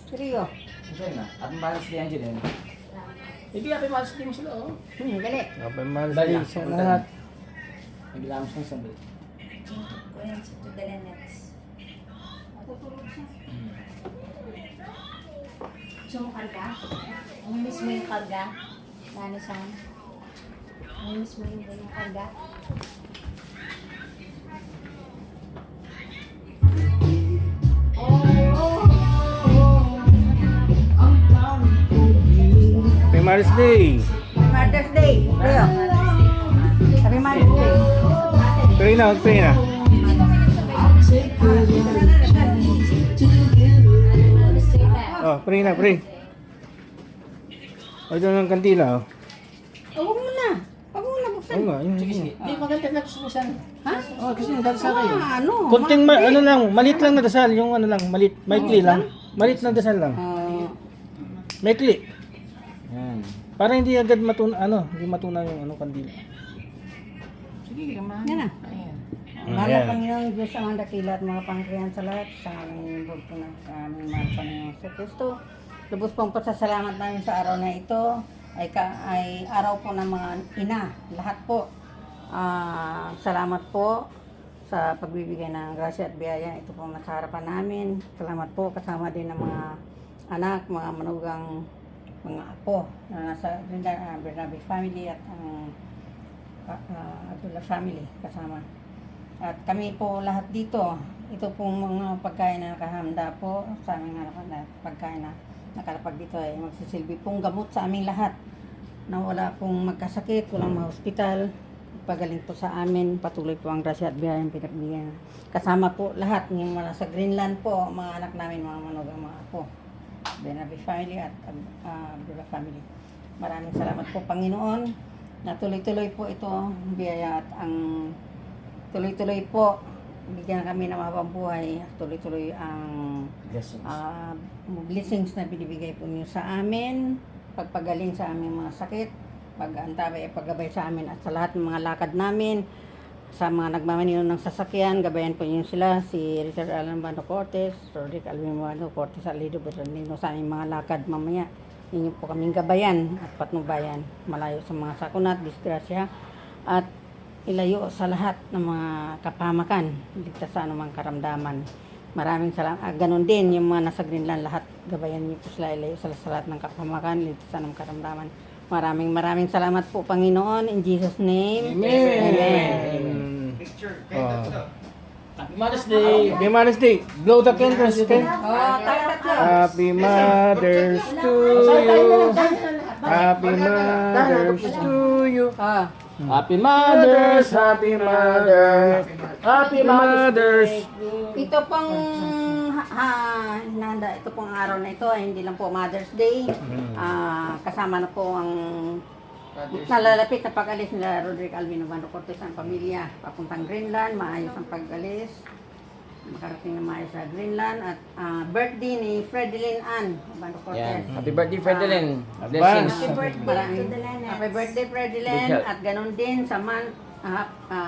Seryo. Diyan na. At malas din yan dyan. Hindi, happy malas din sila, oh. Gali. Happy Mother's Dali, Day sa lahat. Naglamos ng sandali. Kunin sa to the next. Matutulog siya. Gusto mo karga? Miss mo yung karga? Ano saan? Miss mo yung karga? Happy Mother's Day. Mother's Day. Leo. Happy Mother's Day. Pray na, pray na. Oh, pray na, pray. O, ito ng kantila, oh. Huwag mo na. Huwag mo na buksan. Oo nga, yun, Sige, yun. sige. Hindi, maganda na subusan. Ha? Oh, kasi nagdadasal kayo. Ano? Konting, ano lang, malit lang na dasal, yung ano lang, malit, maikli lang. Malit na dasal lang. Maikli. Yan. Para hindi agad hindi matunaw yung ano, kandila. Sige, kama. Yan na. Ayan. Mahal Ayan. na Panginoon Diyos ang mga dakila at mga pangkriyan sa lahat. Sa aming bug po na sa aming mahal Panginoon sa Kristo. Lubos pong pasasalamat namin sa araw na ito ay araw po ng mga ina. Lahat po. Salamat po sa pagbibigay ng grasya at biyaya. Ito pong nasa harapan namin. Salamat po kasama din ng mga anak, mga manugang, mga apo na nasa Bernabe family at ang Abdullah family kasama. At kami po lahat dito, ito pong mga pagkain na nakahanda po sa aming na pagkain na nakalapag dito ay magsisilbi pong gamot sa aming lahat na wala pong magkasakit, walang ma-hospital. Pagaling po sa amin, patuloy po ang grasya at biyayang pinagbigyan. Kasama po lahat ng mga sa Greenland po, mga anak namin, mga manugang, mga apo. Benavi family at Abdullah family. Maraming salamat po Panginoon na tuloy-tuloy po ito biyaya at ang tuloy-tuloy po bigyan kami ng mahabang buhay, tuloy-tuloy ang Blessings. blessings na binibigay po niyo sa amin, pagpagaling sa aming mga sakit, pag-antabay at paggabay sa amin at sa lahat ng mga lakad namin, sa mga nagmamanino ng sasakyan, gabayan po niyo sila, si Richard Alan Bando Cortez, Rodrick Alvin Bando Cortez, Alido Bernardino sa aming mga lakad mamaya. Inyo po kaming gabayan at patnubayan, malayo sa mga sakunat, disgrasya, at ilayo sa lahat ng mga kapamakan, ligtas sa anumang karamdaman. Maraming salamat. Ganon din yung mga nasa Greenland, lahat gabayan niyo po sila ilayo sa lahat ng kapamakan, ligtas sa anumang karamdaman. Maraming salamat po Panginoon, in Jesus name. Amen. Amen. Oh. Happy Mother's Day. Happy Mother's Day. Blow the candles, okay? Tayo tatlo. Happy Mother's to you. Happy Mother's to you. Happy Mother's, Happy Mother. Happy Mother's. Ito pong ito pong araw na ito ay hindi lang po Mother's Day. Kasama na po ang nalalapit na pag-alis nila Rodrick Alvin Bando Cortez ang pamilya papuntang Greenland, maayos ang pag-alis, makarating na maayos sa Greenland at birthday ni Fredeline Ann Bando Cortez. Yan. Happy birthday, Fredeline. Advance. Blessings. Happy birthday to the Lennox. Happy birthday Fredeline Good health. at ganon din sa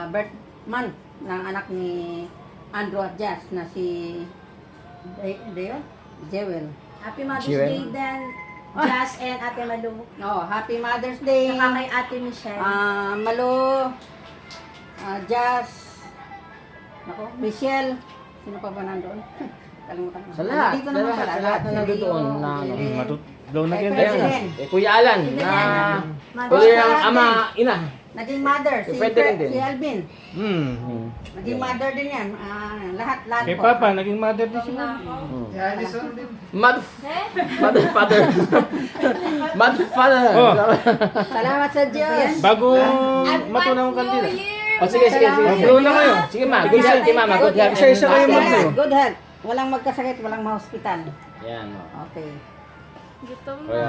birth month ng anak ni Andrew at Jazz na si Jewel. Happy Mother's Jewel. Day then, Jazz and Ate Malu. Happy Mother's Day. Saka kay Ate Michelle. Malo, Jazz, Michelle, sino pa ba nandoon? Kalimutan ko. Sa lahat. Dito naman pala. Sa lahat na nandoon na ano. Blow na Kay candles. President. Kuya Alan na Mother's uli Day. ang ama, ina. Naging mother, Si Frederick din. si Alvin. Naging mother din yan. Lahat Kay po. Papa, naging mother din siya. Mother, father. Mother, father. Oh. Salamat sa Diyos. Bago matunaw ang kandila. Oh, sige. Blow na kayo. Sige ma, good health kay mama, good health. Isa-isa kayo Good mag-blow. health, good health. Walang magkasakit, walang ma-hospital. Yan. Okay. Gutom Kuya